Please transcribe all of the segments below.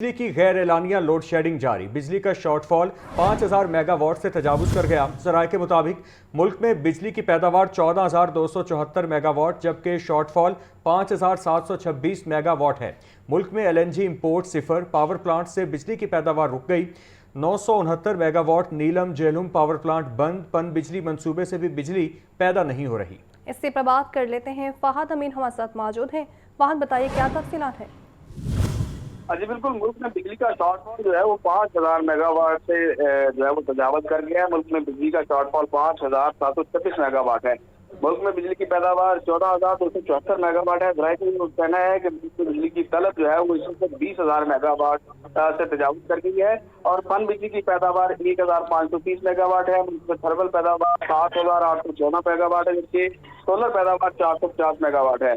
बिजली की गैर एलानिया लोड शेडिंग जारी। बिजली का शॉर्टफॉल 5000 मेगावाट से तजावुज कर गया। ज़राए के मुताबिक मुल्क में बिजली की पैदावार 14274 मेगावाट जबकि शॉर्टफॉल 5726 मेगावाट है। मुल्क में LNG इंपोर्ट सिफर, पावर प्लांट से बिजली की पैदावार रुक गई। 969 मेगावाट नीलम जेलुम पावर प्लांट बंद, पन बिजली मंसूबे से भी बिजली पैदा नहीं हो रही। इससे पर बात कर लेते हैं, फहद अमीन हमारे साथ मौजूद हैं। फहद, बताइए क्या तफसीलात है? जी बिल्कुल, मुल्क में बिजली का शॉर्टफॉल जो है वो 5000 मेगावाट से जो है वो तजावत कर गया है। मुल्क में बिजली का शॉर्टफॉल 5726 मेगावाट है। मुल्क में बिजली की पैदावार 14274 मेगावाट है। ज़राए का कहना है कि बिजली की तलब जो है वो इस वक्त 20000 मेगावाट से तजावुज कर गई है और पन बिजली की पैदावार 1530 मेगावाट है। मुल्क में थर्मल पैदावार 7814 मेगावाट है, जबकि सोलर पैदावार 450 मेगावाट है।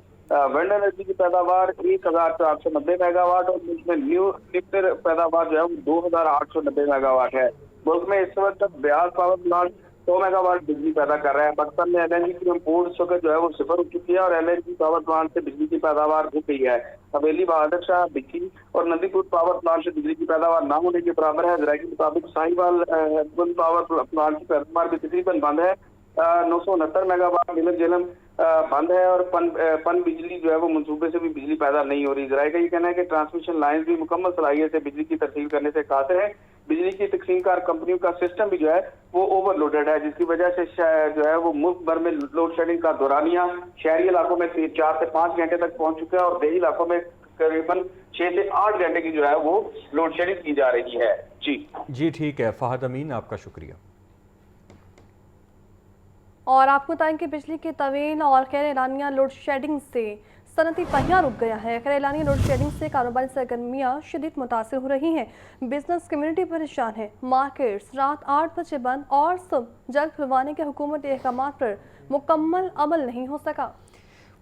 विंड एनर्जी की पैदावार 1490 मेगावाट और मुल्क में न्यूक्लियर पैदावार जो है वो 2890 मेगावाट है। मुल्क में इस वक्त ब्यास पावर प्लांट 100 मेगावाट बिजली पैदा कर रहा है। पाकिस्तान में LNG की इम्पोर्ट इस वक्त जो है वो सिफर हो चुकी है और LNG पावर प्लांट से बिजली की पैदावार हो गई है। हवेली, बहादुर शाह, बिक्की और नंदीपुर पावर प्लांट से बिजली की पैदावार ना होने के बराबर है। ज़राए के मुताबिक साहिवाल पावर प्लांट की पैदावार भी तकरीबन बंद है। 969 मेगावाट नीलम जेलम बंद है और पन बिजली जो है वो मंसूबे से भी बिजली पैदा नहीं हो रही। ज़राए का ये कहना है कि ट्रांसमिशन लाइन भी मुकम्मल सलाहियत से बिजली की तरसील करने से कासिर है। बिजली की तकसीमकार कंपनियों का सिस्टम भी जो है वो ओवरलोडेड है, जिसकी वजह से जो है वो मुल्क भर में लोड शेडिंग का दौरानिया शहरी इलाकों में 4 से 5 घंटे तक पहुंच चुका है और देही इलाकों में करीबन 6 से 8 घंटे की जो है वो लोड शेडिंग की जा रही है। जी ठीक है फहद अमीन, आपका शुक्रिया। और आपको बताएं कि बिजली के तवील और गैर एलानिया लोड शेडिंग से सनती पहिया रुक गया है। गैर एलानिया लोड शेडिंग से कारोबारी सरगर्मियाँ शदीद मुतासर हो रही हैं। बिजनेस कम्युनिटी परेशान है। मार्केट्स रात 8 बजे बंद और सुबह जल्द खुलवाने के हुकूमती अहकामात पर मुकम्मल अमल नहीं हो सका।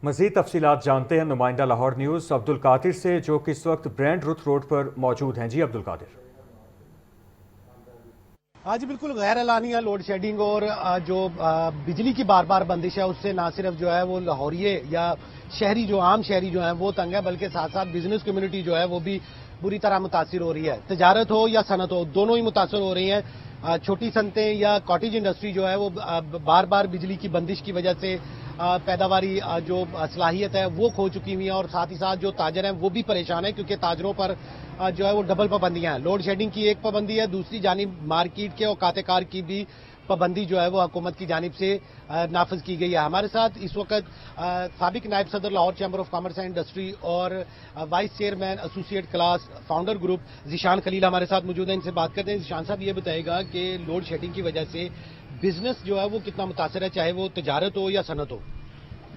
मज़ीद तफसीलात जानते हैं नुमाइंदा लाहौर न्यूज़ अब्दुल कादिर से, जो कि इस वक्त ब्रांड रुथ रोड पर मौजूद हैं। जी अब्दुल कादिर। आज बिल्कुल गैर एलानिया लोड शेडिंग और जो बिजली की बार बार बंदिश है उससे ना सिर्फ जो है वो लाहौरिये या शहरी जो आम शहरी जो है वो तंग है, बल्कि साथ साथ बिजनेस कम्युनिटी जो है वो भी बुरी तरह मुतासिर हो रही है। तजारत हो या सनत हो, दोनों ही मुतासर हो रही हैं। छोटी सनतें या कॉटेज इंडस्ट्री जो है वो बार बार बिजली की बंदिश की वजह से पैदावारी जो सलाहियत है वो खो चुकी हुई है और साथ ही साथ जो ताजर हैं वो भी परेशान है, क्योंकि ताजरों पर जो है वो डबल पाबंदियां हैं। लोड शेडिंग की एक पाबंदी है, दूसरी जानिब मार्केट के और कातेकार की भी पाबंदी जो है वो हुकूमत की जानिब से नाफिज की गई है। हमारे साथ इस वक्त साबिक नायब सदर Lahore chamber of commerce and industry और vice chairman associate class founder group Zeeshan Khalil हमारे साथ मौजूद हैं। इनसे बात करते हैं। ज़ीशान साहब, ये बताएगा कि लोड शेडिंग की वजह से बिजनेस जो है वो कितना मुतासर है, चाहे वो तजारत हो या सनत हो?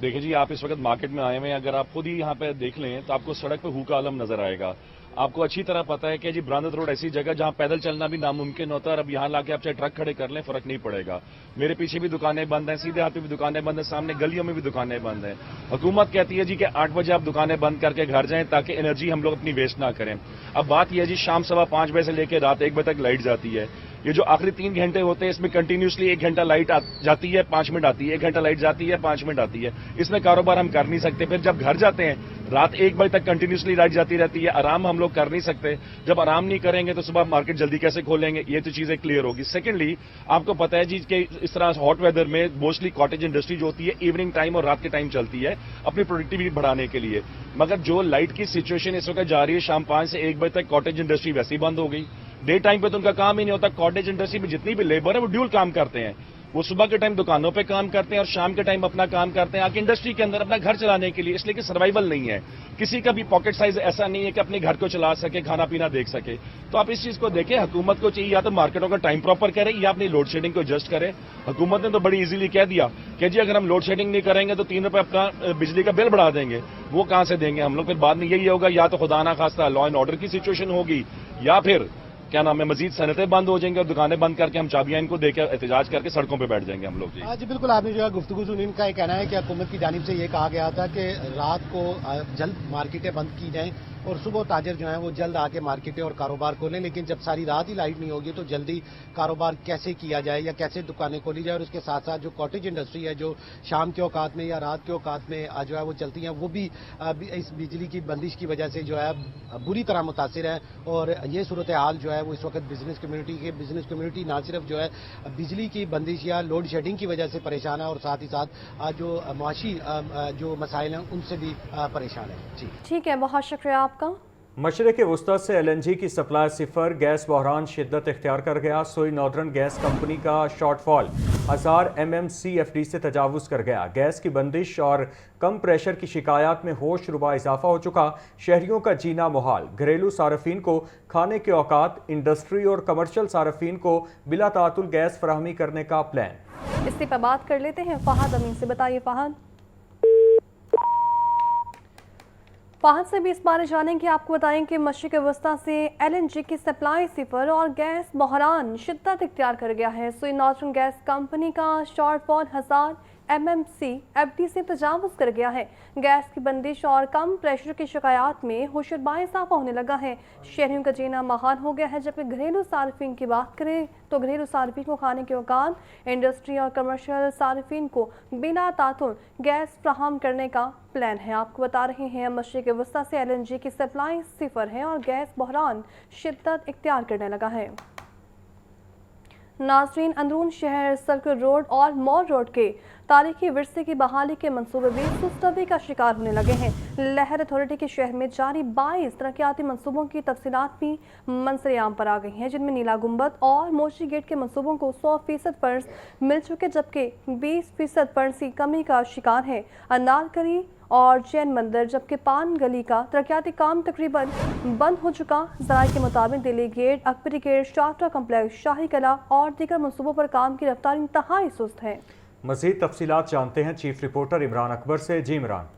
देखिए जी, आप इस वक्त मार्केट में आए हुए हैं, अगर आप खुद ही यहाँ पे देख लें तो आपको सड़क पे हू का आलम नजर आएगा। आपको अच्छी तरह पता है कि जी ब्रांदत रोड ऐसी जगह जहां पैदल चलना भी नामुमकिन होता है और अब यहां लाके आप चाहे ट्रक खड़े कर लें फर्क नहीं पड़ेगा। मेरे पीछे भी दुकानें बंद हैं, सीधे हाथ पे भी दुकानें बंद हैं, सामने गलियों में भी दुकानें बंद हैं। हुकूमत कहती है जी कि 8 बजे आप दुकानें बंद करके घर जाएं ताकि एनर्जी हम लोग अपनी वेस्ट ना करें। अब बात यह है जी, शाम 5:15 बजे से लेकर रात 1 बजे तक लाइट जाती है। ये जो आखिरी 3 घंटे होते हैं इसमें कंटिन्यूसली 1 घंटा लाइट जाती है, 5 मिनट आती है, 1 घंटा लाइट जाती है, 5 मिनट आती है। इसमें कारोबार हम कर नहीं सकते। फिर जब घर जाते हैं रात 1 बजे तक कंटिन्यूसली लाइट जाती रहती है, आराम हम लोग कर नहीं सकते। जब आराम नहीं करेंगे तो सुबह मार्केट जल्दी कैसे खोलेंगे, ये तो चीजें क्लियर होगी। सेकेंडली, आपको पता है जी कि इस तरह हॉट वेदर में मोस्टली कॉटेज इंडस्ट्री जो होती है इवनिंग टाइम और रात के टाइम चलती है अपनी प्रोडक्टिविटी बढ़ाने के लिए। मगर जो लाइट की सिचुएशन इस वक्त जा रही है, शाम 5 से 1 बजे तक कॉटेज इंडस्ट्री वैसे ही बंद हो गई। डे टाइम पे तो उनका काम ही नहीं होता। कॉटेज इंडस्ट्री में जितनी भी लेबर है वो ड्यूल काम करते हैं। वो सुबह के टाइम दुकानों पे काम करते हैं और शाम के टाइम अपना काम करते हैं आके इंडस्ट्री के अंदर अपना घर चलाने के लिए, इसलिए कि सर्वाइवल नहीं है। किसी का भी पॉकेट साइज ऐसा नहीं है कि अपने घर को चला सके, खाना पीना देख सके। तो आप इस चीज को देखें, हुकूमत को चाहिए या तो मार्केटों का टाइम प्रॉपर करे या अपनी लोड शेडिंग को एडजस्ट करे। हुकूमत ने तो बड़ी इजीली कह दिया कि जी अगर हम लोड शेडिंग नहीं करेंगे तो 3 रुपए अपना बिजली का बिल बढ़ा देंगे। वो कहां से देंगे हम लोग? फिर बाद में यही होगा, या तो खुदा ना खास्ता लॉ एंड ऑर्डर की सिचुएशन होगी या फिर क्या नाम है मजीद सनतें बंद हो जाएंगी और दुकानें बंद करके हम चाबियां इनको देकर एहतजाज करके सड़कों पे बैठ जाएंगे हम लोग। जी बिल्कुल, आपने जो है गुफ्तगू सुनी, इनका ये कहना है कि हुकूमत की जानिब से ये कहा गया था कि रात को जल्द मार्केटें बंद की जाएं और सुबह ताजर जो है वो जल्द आके मार्केटें और कारोबार खोलें, लेकिन जब सारी रात ही लाइट नहीं होगी तो जल्दी कारोबार कैसे किया जाए या कैसे दुकानें खोली जाए। और उसके साथ साथ जो कॉटेज इंडस्ट्री है जो शाम के औकात में या रात के औकात में जो है वो चलती हैं, वो भी इस बिजली की बंदिश की वजह से जो है बुरी तरह मुतासिर है। और ये सूरत हाल जो है वो इस वक्त बिजनेस कम्युनिटी ना सिर्फ जो है बिजली की बंदिश या लोड शेडिंग की वजह से परेशान है और साथ ही साथ जो मुआशी जो मसाइल हैं उनसे भी परेशान है। जी ठीक है, बहुत शुक्रिया आपका। मशरक़ वस्ती से LNG की सप्लाई सिफर, गैस बहरान शिद्दत इख्तियार कर गया। सोई नॉर्दर्न गैस कंपनी का शॉर्टफॉल 1000 MMCFD से तजावुज़ कर गया। गैस की बंदिश और कम प्रेशर की शिकायत में होश रुबा इजाफा हो चुका। शहरियों का जीना मुहाल। घरेलू सार्फिन को खाने के औकात, इंडस्ट्री और कमर्शियल सार्फिन को बिला तातुल गैस फराहमी करने का प्लान। इसी पर बात कर लेते हैं फहद अमीन से। बताइए फहद से भी इस बारे जानेंगे। आपको बताएं कि मशरिक़ वस्ती से LNG की सप्लाई सिफर और गैस बहरान शिद्दत इख्तियार कर गया है। सोई नॉर्दर्न गैस कंपनी का शॉर्टफॉल 1000 MMCFD से तजावुज़ कर गया है। गैस की बंदिश और कम प्रेशर की शिकायत में होशरुबा इजाफा होने लगा है। शहरियों का जीना महान हो गया है। जबकि घरेलू सार्फिन की बात करें तो घरेलू सार्फिन को खाने के औकात, इंडस्ट्री और कमर्शियल सार्फिन को बिना तातुल गैस फ्राहम करने का प्लान है। आपको बता रहे हैं मशरिक़ वस्ती से LNG की सप्लाई सिफर है और गैस बहरान शिद्दत इख्तियार करने लगा है। नाज़रीन, अंदरून शहर सर्कल रोड और मॉल रोड के तारीखी विरसे की बहाली के मंसूबे भी सुस्तगी का शिकार होने लगे हैं। लहर अथॉरिटी के शहर में जारी 22 तरक्याती मंसूबों की तफसीलात भी मंजर आम पर आ गई हैं, जिनमें नीला गुंबद और मोची गेट के मंसूबों को 100% फंड्स मिल चुके, जबकि 20% फंड्स की कमी का शिकार है अनारकली और जैन मंदिर। जबकि पान गली का तरक्याती काम तकरीबन बंद हो चुका। ज़राए के मुताबिक दिल्ली गेट, अकबरी गेट, शाफ्टा कम्प्लेक्स, शाही कला और दीगर मंसूबों पर काम की रफ्तार इंतहाई सुस्त है। मज़ीद तफसीलात जानते हैं चीफ रिपोर्टर इमरान अकबर से। जी इमरान।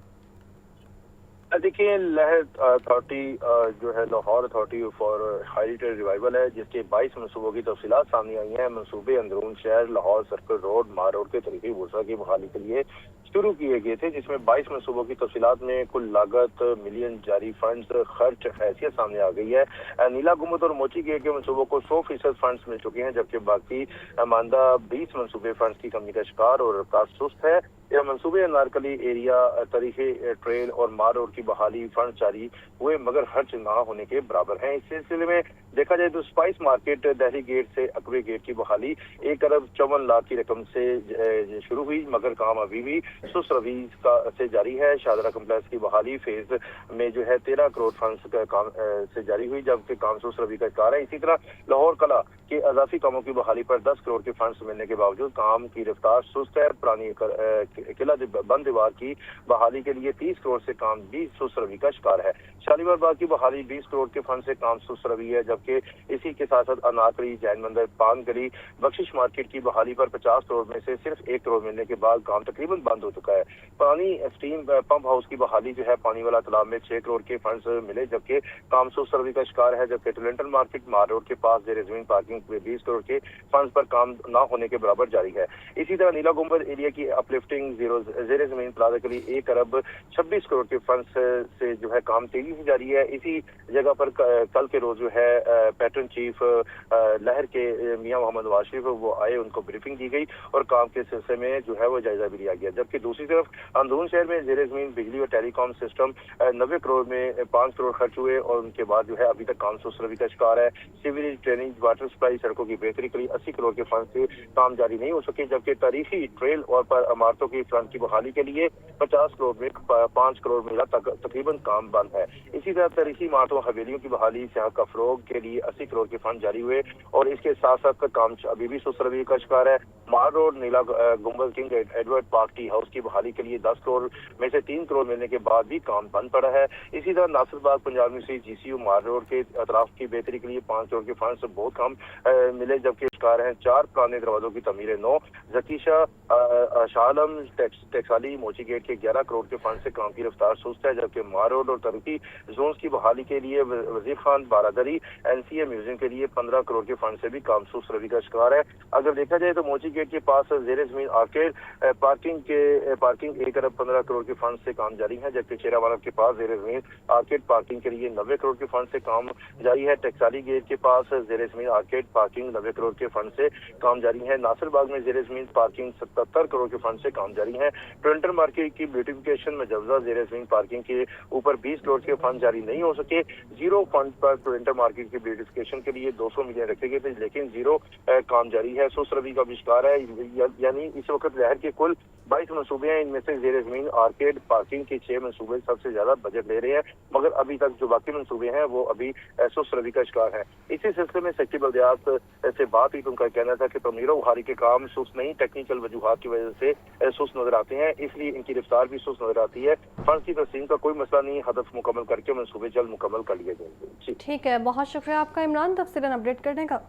देखिए, लहर अथॉरिटी जो है Lahore authority for heritage revival है, जिसके 22 मनसूबों की तफसीलात सामने आई हैं। मनसूबे अंदरून शहर लाहौर सर्कल रोड, मार रोड के तरीके वसा की बहाली के लिए शुरू किए गए थे, जिसमें 22 मनसूबों की तफसीलात में कुल लागत, मिलियन जारी फंड्स, खर्च, हैसियत सामने आ गई है। नीला गुंबद और मोची गेट के मनसूबों को 100% फंड्स मिल चुके हैं, जबकि बाकी मानदा 20 मनसूबे फंड्स की कमी का शिकार और रफ्तार सुस्त है। यह मनसूबे अनारकली एरिया, तरीके ट्रेल और मार रोड की बहाली फंड जारी हुए मगर खर्च ना होने के बराबर हैं। इस सिलसिले में देखा जाए तो स्पाइस मार्केट दहली गेट से अकबे गेट की बहाली 1 अरब 54 लाख की रकम से शुरू हुई, मगर काम अभी भी सुस्त रवि से जारी है। शाहदरा कम्प्लेक्स की बहाली फेज में जो है 13 करोड़ फंड्स का काम से जारी हुई, जबकि काम सुस्त रवि का शिकार है। इसी तरह लाहौर कला के अजाफी कामों की बहाली पर 10 करोड़ के फंड्स मिलने के बावजूद काम की रफ्तार सुस्त है। पुरानी किला बंद दीवार की बहाली के लिए 30 करोड़ से काम भी सुस्त रवि का शिकार है। शालीमार बाग की बहाली 20 करोड़ के फंड से काम सुस्त रवि है, जबकि इसी के साथ साथ अनारकली, जैन मंदिर, पान गली, बख्शिश मार्केट की बहाली पर 50 करोड़ में से सिर्फ 1 करोड़ मिलने के बाद काम तकरीबन बंद हो चुका है। पानी स्टीम पंप हाउस की बहाली जो है पानी वाला तालाब में 6 करोड़ के फंड्स मिले, जबकि काम सुस्त रवि का शिकार है। जबकि टोलेंटन मार्केट मार रोड के पास जेर जमीन पार्किंग में 20 करोड़ के फंड्स पर काम न होने के बराबर जारी है। इसी तरह नीला गुंबद एरिया की अपलिफ्टिंग जेर जमीन प्लाजा के लिए 1 अरब 26 करोड़ के फंड्स से जो है काम तेजी से जारी है। इसी जगह पर कल के रोज जो है पैटर्न चीफ लहर के मियां मोहम्मद वाशिफ वो आए, उनको ब्रीफिंग दी गई और काम के सिलसिले में जो है वो जायजा भी लिया गया। जबकि दूसरी तरफ अंदरून शहर में जेर जमीन बिजली और टेलीकॉम सिस्टम 90 करोड़ में 5 करोड़ खर्च हुए और उनके बाद जो है अभी तक काम सुस्त रवि का शिकार है। सीवरेज, ड्रेनेज, वाटर सप्लाई, सड़कों की बेहतरी के लिए 80 करोड़ के फंड से काम जारी नहीं हो सके, जबकि तारीखी ट्रेल और पर इमारतों की फ्रंट की बहाली के लिए 50 करोड़ में 5 करोड़ मिला तकरीबन काम बंद है। इसी तरह तारीखी इमारतों, हवेलियों की बहाली, सियाह का फरोग के लिए 80 करोड़ के फंड जारी हुए और इसके साथ साथ काम अभी भी सुस्त रवि का शिकार है। मार रोड, नीला गुंबद, king Edward park tea house की बहाली के लिए 10 करोड़ में से 3 करोड़ मिलने के बाद भी काम बंद पड़ा है। इसी तरह नासिरबाग, पंजाब यूनिवर्सिटी, GCU, मार रोड के अतराफ की बेहतरी के लिए 5 करोड़ के फंड्स बहुत कम मिले, जबकि शिकार हैं। 4 पुराने दरवाजों की तमीर नौ। जकीशा शाहलम टेक्साली मोची गेट के 11 करोड़ के फंड से काम की रफ्तार सुस्त है, जबकि मार रोड और तरक्की जोन की बहाली के लिए वजीर खान बारादरी NCA म्यूजियम के लिए 15 करोड़ के फंड से भी काम सुस्त रवि का शिकार है। अगर देखा जाए तो मोची गेट के पास जेर जमीन आर्केड पार्किंग 1 अरब 15 करोड़ के फंड से काम जारी है, जबकि शेरावाला के पास जेर जमीन आर्केड पार्किंग के लिए 90 करोड़ के फंड से काम जारी है। टेक्साली गेट के पास जेर जमीन आर्केड पार्किंग 90 करोड़ के फंड से काम जारी है। नासिर बाग में जेर जमीन पार्किंग 77 करोड़ के फंड से काम जारी है। टोरंटो मार्केट की ब्यूटिफिकेशन में जवजा जेर जमीन पार्किंग के ऊपर 20 करोड़ के फंड जारी नहीं हो सके। जीरो फंड पर टोरंटो मार्केट की ब्यूटिफिकेशन के लिए 200 मिलियन रखे गए थे, लेकिन जीरो काम जारी है। सुस्त रवि का विस्तार है, यानी इस वक्त लहर के कुल 22 मनसूबे हैं, इनमें से जेर जमीन आर्केड पार्किंग के 6 मनसूबे सबसे ज्यादा बजट ले रहे हैं, मगर अभी तक जो बाकी मनसूबे हैं वो अभी सुस्त रवि का शिकार है। इसी सिलसिले में सेक्रेटरी बल्दियात से बात हुई तो उनका कहना था कि तमीरों उहारी के काम सुस्त नहीं, टेक्निकल वजूहात की वजह से सुस्त नजर आते हैं, इसलिए इनकी रफ्तार भी सुस्त नजर आती है। फंड की तस्लीम का कोई मसला नहीं, हदफ मुकम्मल करके मनसूबे जल्द मुकम्मल कर लिए जाएंगे। ठीक है, बहुत शुक्रिया आपका इमरान तफसीलन अपडेट करने का।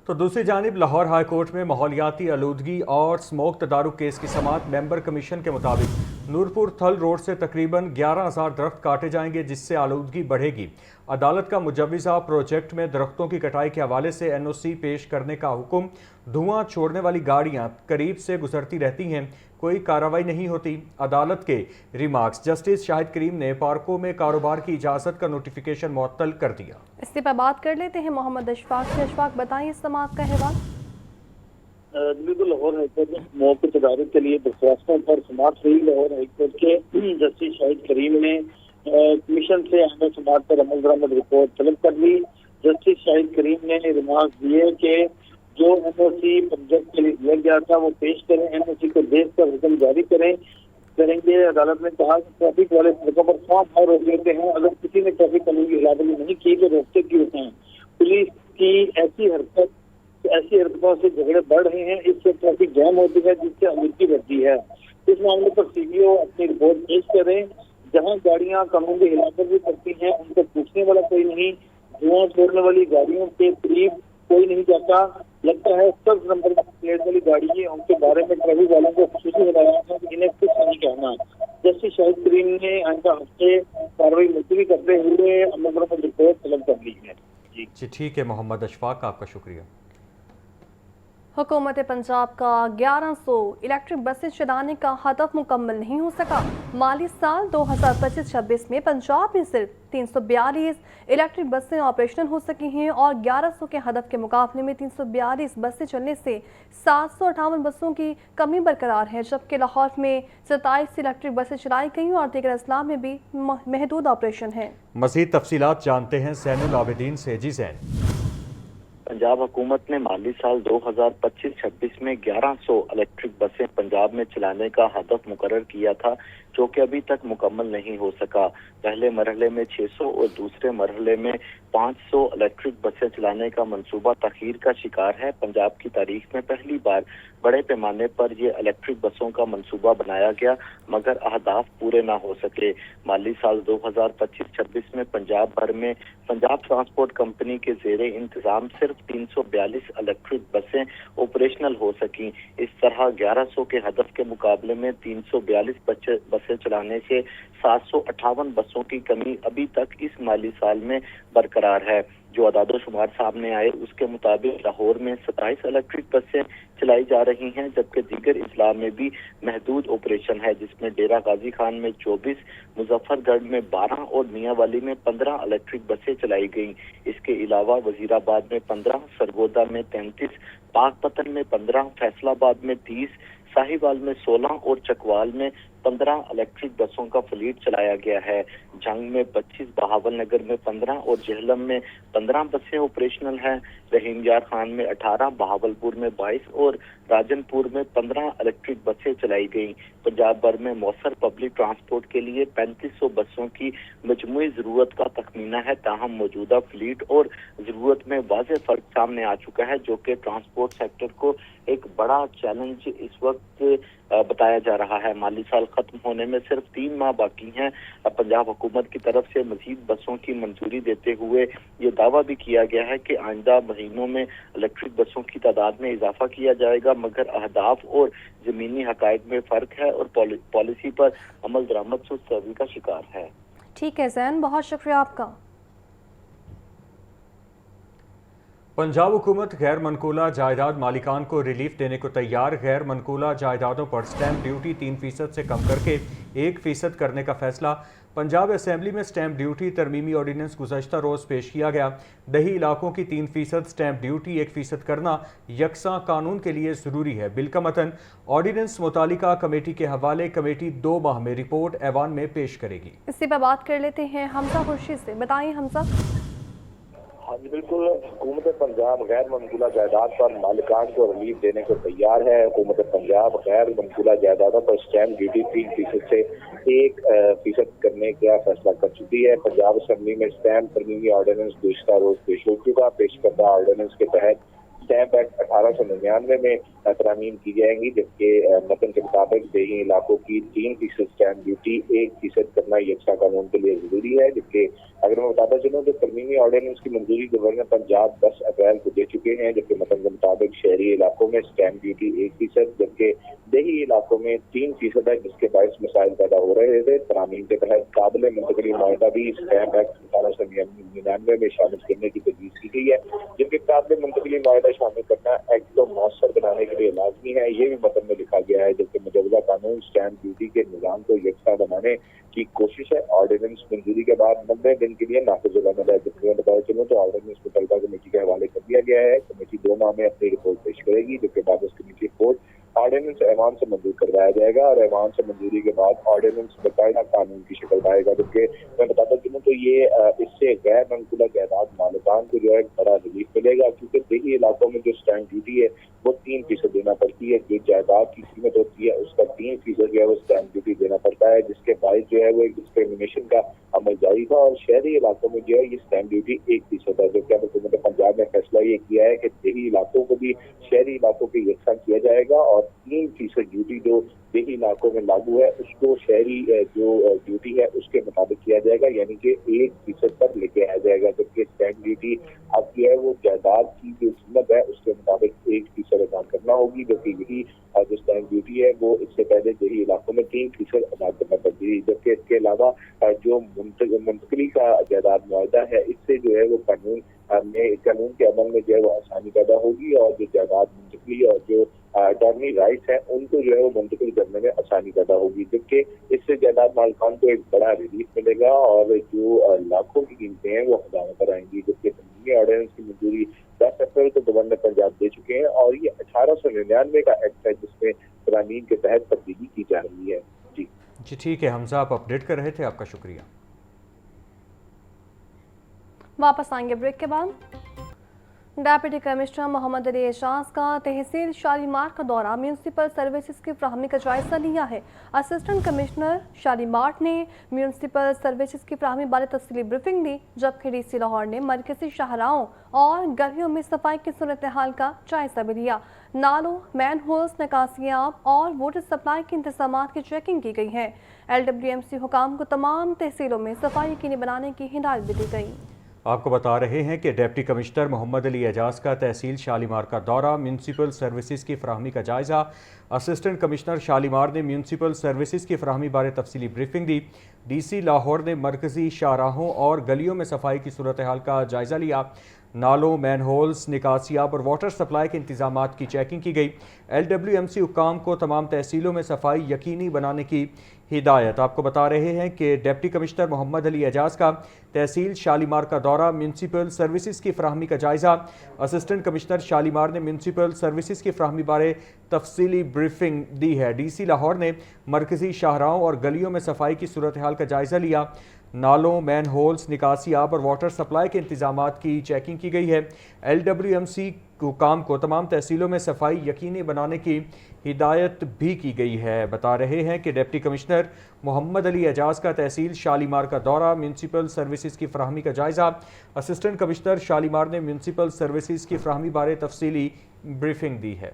तो दूसरी जानिब लाहौर हाई कोर्ट में माहौलियाती आलूदगी और स्मोक तदारुक केस की समाअत मेंबर कमीशन के मुताबिक नूरपुर थल रोड से तकरीबन 11,000 दरख्त काटे जाएंगे, जिससे आलूदगी बढ़ेगी। अदालत का मुजव्विज़ा प्रोजेक्ट में दरख्तों की कटाई के हवाले से NOC पेश करने का हुक्म। धुआं छोड़ने वाली गाड़ियां करीब से गुजरती रहती हैं, कोई कार्रवाई नहीं होती। अदालत के रिमार्क्स। जस्टिस शाहिद करीम ने पार्कों में कारोबार की इजाज़त का नोटिफिकेशन मुअत्तल कर दिया। इसी पर बात कर लेते हैं मोहम्मद अशफाक से। अशफाक, बताइए समाअत का अहवाल। बिल्कुल, लाहौर हाईकोर्ट में स्मोक के तदारुक के लिए दरख्वास्तों पर समाअत हुई। लाहौर हाईकोर्ट के जस्टिस शाहिद करीम ने कमीशन से अहम समाअत पर अमल दरामद रिपोर्ट तलब कर ली। जस्टिस शाहिद करीम ने रिमार्क दिए कि जो NOC प्रोजेक्ट के लिए दिया गया था वो पेश करें, NOC को देख कर हुक्म जारी करेंगे। अदालत ने कहा कि ट्रैफिक वाले सड़कों पर फॉर्म और रोक लेते हैं, अगर किसी ने ट्रैफिक कानून की खिलाफवर्जी नहीं की तो रोकते क्यों हैं। पुलिस की ऐसी हरकतों से झगड़े बढ़ रहे हैं, इससे ट्रैफिक जैम होती है, जिससे आलूदगी बढ़ती है। इस मामले पर CBO अपनी रिपोर्ट पेश करें। जहां गाड़ियां कानून की खिलाफवर्जी करती हैं उनको पूछने वाला कोई नहीं, धुआं छोड़ने वाली गाड़ियों के करीब कोई नहीं जाता। लगता है सब नंबर प्लेट वाली गाड़ी है, उनके बारे में ट्रैफिक वालों को खुशी बताया है कि इन्हें कुछ नहीं कहना। जस्टिस शाहिद करीम ने आइंदा हफ्ते कार्रवाई मुलतवी करते हुए अमल दरामद रिपोर्ट तलब कर ली है। जी ठीक है मोहम्मद अशफाक, आपका शुक्रिया। हुकूमत पंजाब का 1100 इलेक्ट्रिक बसें चलाने का हदफ मुकम्मल नहीं हो सका। माली साल 2025-26 में पंजाब में सिर्फ 342 इलेक्ट्रिक बसें ऑपरेशनल हो सकी हैं और 1100 के हदफ के मुकाबले में 342 बसें चलने से 758 बसों की कमी बरकरार है, जबकि लाहौर में 27 इलेक्ट्रिक बसें चलाई गई और दीगर अजला में भी महदूद ऑपरेशन है। मज़ीद तफसीलात जानते हैं ज़ैनुल आबिदीन से। जी ज़ैन। पंजाब हुकूमत ने माली साल 2025-26 में 1100 इलेक्ट्रिक बसें पंजाब में चलाने का हदफ मुकर्रर किया था, जो कि अभी तक मुकम्मल नहीं हो सका। पहले मरहले में 600 और दूसरे मरहले में 500 इलेक्ट्रिक बसें चलाने का मंसूबा तखीर का शिकार है। पंजाब की तारीख में पहली बार बड़े पैमाने पर ये इलेक्ट्रिक बसों का मंसूबा बनाया गया, मगर अहदाफ पूरे ना हो सके। माली साल 2025-26 में पंजाब भर में पंजाब ट्रांसपोर्ट कंपनी के जेरे इंतजाम सिर्फ 342 इलेक्ट्रिक बसें ऑपरेशनल हो सकी। इस तरह 1100 के हदफ के मुकाबले में 342 बसें चलाने से 758 बसों की कमी अभी तक इस माली साल में बरकरार है। जो अदादो शुमार सामने आए उसके मुताबिक लाहौर में 27 इलेक्ट्रिक बसें चलाई जा रही हैं, जबकि दीगर इस्लाम में भी महदूद ऑपरेशन है, जिसमें डेरा गाजी खान में 24, मुजफ्फरगढ़ में 12 और मियांवाली में 15 इलेक्ट्रिक बसें चलाई गईं। इसके अलावा वजीराबाद में 15, सरगोदा में 33, पाकपतन में 15, फैसलाबाद में 30, साहिवाल में 16 और चकवाल में 15 इलेक्ट्रिक बसों का फ्लीट चलाया गया है। जंग में 25, बहावल नगर में 15 और जहलम में 15 बसें ऑपरेशनल हैं। रहीम यार खान में 18, बहावलपुर में 22 और राजनपुर में 15 इलेक्ट्रिक बसें चलाई गईं। पंजाब भर में मौसर पब्लिक ट्रांसपोर्ट के लिए 3500 बसों की मजमूई जरूरत का तखमीना है, ताहम मौजूदा फ्लीट और जरूरत में वाज़ेह फर्क सामने आ चुका है, जो कि ट्रांसपोर्ट सेक्टर को एक बड़ा चैलेंज इस वक्त बताया जा रहा है। माली साल खत्म होने में सिर्फ 3 माह बाकी हैं। पंजाब हुकूमत हुकूमत की तरफ से मजीद बसों की मंजूरी देते हुए ये दावा भी किया गया है कि आइंदा महीनों में इलेक्ट्रिक बसों की तादाद में इजाफा किया जाएगा, मगर अहदाफ और ज़मीनी हकायक में फ़र्क है और पॉलिसी पर अमल दरामद सुस्तगी का शिकार है। ठीक है ज़ैन, बहुत शुक्रिया आपका। पंजाब हुकूमत गैर मनकूला जायदाद मालिकान को रिलीफ देने को तैयार। गैर मनकूला जायदादों पर स्टैंप ड्यूटी 3% से कम करके 1% करने का फैसला। पंजाब असेंबली में स्टैंप ड्यूटी तरमीमी ऑर्डीनेंस गुज़श्ता रोज़ पेश किया गया। दही इलाकों की 3% स्टैंप ड्यूटी 1% करना यकसा कानून के लिए ज़रूरी है। बिल का मतन ऑर्डीनेंस मुतालिका कमेटी के हवाले। कमेटी 2 माह में रिपोर्ट ऐवान में पेश करेगी। इसी पर बात कर लेते हैं हमजा खुर्शीद से। बताइए हमजा। हाँ जी बिल्कुल, हुकूमत पंजाब गैर मनकूला जायदाद पर मालिकान को रिलीफ देने को तैयार है। हुकूमत पंजाब गैर मनकूला जायदादों पर स्टैंप ड्यूटी 3% से 1% करने का फैसला कर चुकी है। पंजाब असेंबली में स्टैंप तरमीमी ऑर्डिनेंस गुज़श्ता रोज पेश हो चुका। पेश करदा ऑर्डिनेंस के तहत स्टैंप एक्ट 1899 में तरमीम की जाएंगी, जबकि मतन के मुताबिक देही इलाकों की 3% स्टैंप ड्यूटी 1% करना यकसा कानून के लिए जरूरी है। जबकि अगर मैं बताता चलूँ तो तरमीमी ऑर्डिनेंस की मंजूरी गवर्नर पंजाब 10 अप्रैल को दे चुके हैं, जबकि मतन के मुताबिक शहरी इलाकों में स्टैंप ड्यूटी 1%, जबकि देही इलाकों में 3% है, जिसके बायस मसाइल पैदा हो रहे थे। तरमीम के तहत काबिल मुंतकली माहिदा भी स्टैंप एक्ट 1899 में शामिल करने की तजवीज़ की गई है, जबकि काबिल मुंतकली माहिदा शामिल करना एक्ट को मौसर बनाने के लिए लाजमी है। ये भी मतन में लिखा गया है, जबकि मौजूदा कानून स्टैंप ड्यूटी के निज़ाम को यकसा बनाने की कोशिश है। ऑर्डिनेंस मंजूरी के बाद 90 दिन के लिए नाफिज अमल है। जबकि बताया चलूँ तो ऑर्डिनेंस मुतलका कमेटी के हवाले कर दिया गया है। कमेटी 2 माह में अपनी रिपोर्ट पेश करेगी, जबकि बाद उस कमेटी रिपोर्ट ऑर्डिनेंस ऐवान से मंजूर करवाया जाएगा और ऐवान से मंजूरी के बाद ऑर्डिनेंस बाकायदा कानून की शक्ल पाएगा। जबकि मैं बताता चलूँ तो ये इससे गैर मनकूला जायदाद मालिकान को जो है बड़ा रिलीफ मिलेगा, क्योंकि देही इलाकों में जो स्टैंप ड्यूटी है वो 3% देना पड़ती है। जो जायदाद की कीमत होती है उसका 3% जो है वो स्टैंप ड्यूटी देना पड़ता है, जिसके बायस जो है वो एक डिस्क्रिमिनेशन का अमल जारी था। और शहरी इलाकों में जो है ये स्टैंप ड्यूटी 1% है। जबकि हुकूमत पंजाब ने फैसला ये किया है कि देही इलाकों को भी शहरी इलाकों के यकसा किया जाएगा और 3% ड्यूटी जो देही इलाकों में लागू है उसको शहरी जो ड्यूटी है उसके मुताबिक किया जाएगा, यानी कि 1% पर लेके आया जाएगा। जबकि स्टैंप ड्यूटी अब जो है वो जायदाद की जो कीमत है उसके मुताबिक 1% अदा करना होगी, जबकि यही जो स्टैंप ड्यूटी है वो इससे पहले देही इलाकों में 3% अदा करना पड़ती है। जबकि इसके अलावा जो मुंतकली का जायदाद मुआहदा है इससे जो है वो कानून के अमल में जो है वो आसानी पैदा होगी और जो जायदाद मुंतकली और जो अटॉर्नी राइट्स हैं उनको जो है वो मुंतकिल करने में आसानी पैदा होगी। जबकि इससे जायदाद मालिकान को एक बड़ा रिलीफ मिलेगा और जो लाखों की कीमतें हैं वो हज़ारों पर आएंगी। जबकि तरमीमी ऑर्डिनेंस की मंजूरी 10 अप्रैल को गवर्नर पंजाब दे चुके हैं और ये 1899 का एक्ट है जिसमें तरमीम के तहत तब्दीली की जा रही है। जी ठीक है हमजा, आप अपडेट कर रहे थे, आपका शुक्रिया। वापस आएंगे ब्रेक के बाद। डेप्यूटी कमिश्नर मोहम्मद अली एजाज का तहसील शालीमार का दौरा म्यूनसिपल सर्विसेज की फ्राहमी का जायजा लिया है। असिस्टेंट कमिश्नर शालीमार ने म्यूनसिपल सर्विसेज की फ्राहमी बारे तफसीली ब्रीफिंग दी, जबकि DC लाहौर ने मरकजी शाहराहों और गलियों में सफाई की सूरत हाल का जायजा भी लिया। नालों, मैन होल्स, निकासियाब और वाटर सप्लाई के इंतजाम की चेकिंग की गई है। LWMC हुकाम को तमाम तहसीलों में सफाई यकीनी बनाने की हिदायत भी दी गई। आपको बता रहे हैं कि डिप्टी कमिश्नर मोहम्मद अली एजाज का तहसील शालीमार का दौरा, म्यूनसिपल सर्विसेज की फ्राहमी का जायजा। असिस्टेंट कमिश्नर शालीमार ने म्यूनसिपल सर्विसेज की फ्राहमी बारे तफसीली ब्रीफिंग दी। DC लाहौर ने मरकजी शाहराहों और गलियों में सफाई की सूरत हाल का जायजा लिया। नालों, मैन होल्स, निकासियाब और वाटर सप्लाई के इंतजाम की चेकिंग की गई। LWMC हुकाम को तमाम तहसीलों में सफाई यकीनी बनाने की हिदायत। आपको बता रहे हैं कि डिप्टी कमिश्नर मोहम्मद अली एजाज का तहसील शालीमार का दौरा, म्यूनसिपल सर्विसेज की फ्राहमी का जायजा। असिस्टेंट कमिश्नर शालीमार ने म्यूनसिपल सर्विसेज की फ्राहमी बारे तफसीली ब्रीफिंग दी है। DC लाहौर ने मरकजी शाहराहों और गलियों में सफाई की सूरत हाल का जायजा लिया। नालों, मैन होल्स, निकासियाब और वाटर सप्लाई के इंतजाम की चेकिंग की गई है। LWMC हुकाम को तमाम तहसीलों में सफाई यकीनी बनाने की हिदायत भी की गई है। बता रहे हैं कि डिप्टी कमिश्नर मोहम्मद अली एजाज का तहसील शालीमार का दौरा, म्यूनसिपल सर्विसेज की फ्राहमी का जायजा। असिस्टेंट कमिश्नर शालीमार ने म्यूनसिपल सर्विसेज की फ्राहमी बारे तफसीली ब्रीफिंग दी है।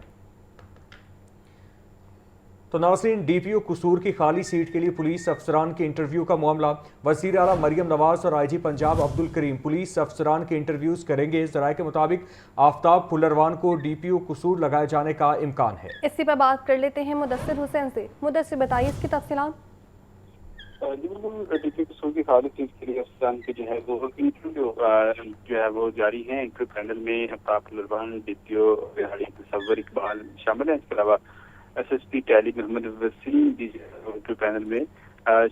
तो नाज़रीन, DPO कसूर की खाली सीट के लिए पुलिस अफसरान के इंटरव्यू का मामला। वज़ीर आला मरियम नवाज और IG पंजाब अब्दुल करीम पुलिस अफसरान के इंटरव्यूज़ करेंगे। ज़राए के मुताबिक आफ्ताब फुलरवान को DPO कसूर लगाए जाने का इम्कान है। इसी पर बात कर लेते हैं मुदस्सिर हुसैन से। मुदस्सिर, बताइए इसकी तफसीलात। DPO कसूर की खाली सीट के लिए अफसरान के जो है वो इंटरव्यू जो है वो जारी है। इंटरव्यू पैनल में आफ्ताब फुलरवान, DPO बिहारी मुसव्वर इकबाल शामिल हैं। इसके अलावा SSP टैली मोहम्मद वसीम भी इंटरव्यू पैनल में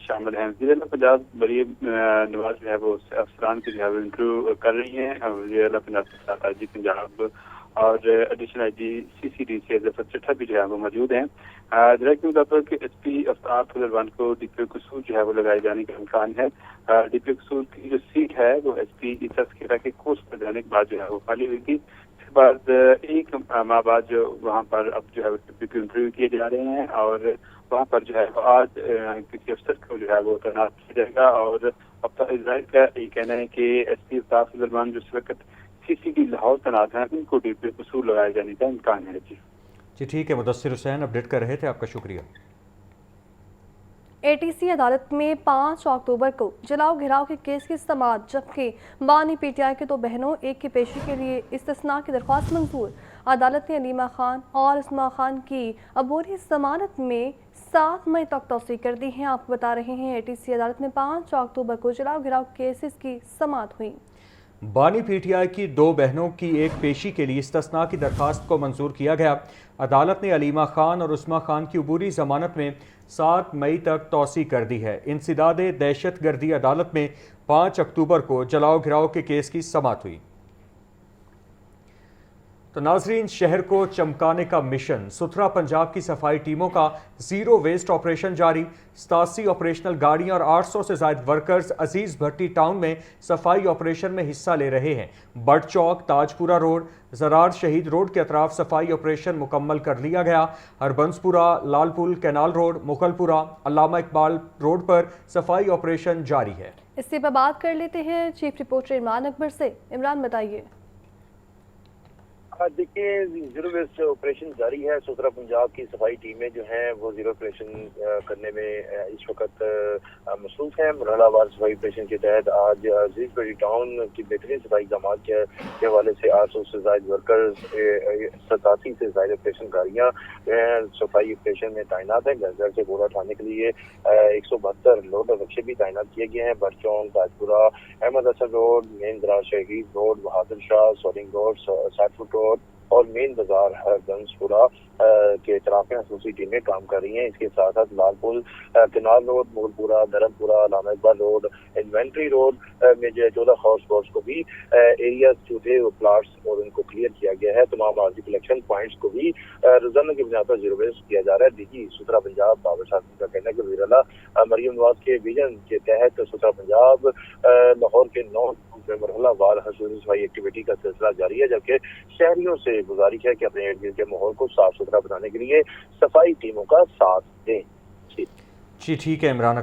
शामिल हैं। वज़ीर आला पंजाब मरियम नवाज जो है वो अफसरान के जो है वो इंटरव्यू कर रही हैं। वज़ीर आला पंजाब के साथ IG पंजाब और एडिशनल IG CCD से जफर चट्ठा भी जो है वो मौजूद हैं। ज़राए के मुताबिक SP आफ्ताब फुलरवान को DPO कसूर जो है वो लगाए जाने का इम्कान है। DPO कसूर की जो सीट है वो SP ईसा सकेरा के कोर्स पर जाने के बाद जो है वो खाली हुई थी। इसके बाद एक माह बाद जो वहाँ पर अब जो है DPO के इंटरव्यू किए जा रहे हैं और वहाँ पर जो है आज किसी अफसर को जो है वो तैनात किया जाएगा। और अब इजराइल का ये कहना है कि SP आफ्ताब फुलरवान जो इस वक्त CCD लाहौर तैनात हैं, उनको DPO कसूर लगाए जाने का इम्कान है। जी ठीक है, मुदस्सिर हुसैन अपडेट कर रहे थे, आपका शुक्रिया। ATC अदालत में 5 अक्टूबर को जलाओ घिराव के केस की समाअत, जबकि बानी PTI के 2 बहनों एक की पेशी के लिए इस्तिस्ना की दरख्वास्त मंजूर। अदालत ने अलीमा खान और इस्मा खान की अबूरी जमानत में 7 मई तक तौसीक कर दी है। आपको बता रहे हैं ATC अदालत में 5 अक्टूबर को जलाओ घिराव केसेस की समाअत हुई। बानी PTI की 2 बहनों की एक पेशी के लिए इस्तिस्ना की दरखास्त को मंजूर किया गया। अदालत ने अलीमा खान और उस्मा खान की अबूरी जमानत में 7 मई तक तौसीक कर दी है। इंसदादे दहशत गर्दी अदालत में 5 अक्टूबर को जलाओ घिराव के केस की समाअत हुई। तो नाजरीन, शहर को चमकाने का मिशन, सुथरा पंजाब की सफाई टीमों का जीरो वेस्ट ऑपरेशन जारी। 87 ऑपरेशनल गाड़ियां और 800 से ज्यादा वर्कर्स अजीज भट्टी टाउन में सफाई ऑपरेशन में हिस्सा ले रहे हैं। बट चौक, ताजपुरा रोड, जरार शहीद रोड के अतराफ सफाई ऑपरेशन मुकम्मल कर लिया गया। हरबंसपुरा, लालपुल, कैनाल रोड, मुगलपुरा, अल्लामा इकबाल रोड पर सफाई ऑपरेशन जारी है। इसी पर बात कर लेते हैं चीफ रिपोर्टर इमरान अकबर से। इमरान, बताइए। देखिए, जीरो वेस्ट ऑपरेशन जारी है। सुथरा पंजाब की सफाई टीमें जो हैं वो जीरो ऑपरेशन करने में इस वक्त मसरूफ हैं। मुरादाबाद सफाई ऑपरेशन के तहत आज अजीज भट्टी टाउन की बेहतरीन सफाई इक़दाम के हवाले से 800 से ज्यादा वर्कर्स, 87 से ज्यादा ऑपरेशन गाड़ियाँ सफाई ऑपरेशन में तैनात हैं। घर घर से कूड़ा उठाने के लिए 172 लोडर रिक्शे भी तैनात किए गए हैं। बरचौन, ताजपुरा, अहमद हसन रोड, मेन दराज शहीद रोड, बहादुर शाह, सोरिंग रोड, 60 फुट रोड और मेन बाजार हरगंजपुरा के तरफ में खसूसी टीमें काम कर रही हैं। इसके साथ साथ लालपुल, कैनाल रोड, मुगलपुरा, धर्मपुरा, अल्लामा इकबाल रोड, इन्वेंट्री रोड में जो 14 हाउस बोट्स को भी एरिया चूहे प्लाट्स और उनको क्लियर किया गया है। तमाम आरजी कलेक्शन पॉइंट्स को भी रोजाना की बुनियाद पर जीरो वेस्ट किया जा रहा है। DG सुथरा पंजाब बाबर साहब का कहना है कि वज़ीर आला मरियम नवाज के विजन के तहत सुथरा पंजाब लाहौर के 9 मरहला वार खसूसी सफाई एक्टिविटी का सिलसिला जारी है, जबकि शहरियों से गुजारिश है कि अपने इर्द गिर्द के माहौल को साफ सुथरा बनाने के लिए सफाई टीमों का साथ दें। जी ठीक है इमरान।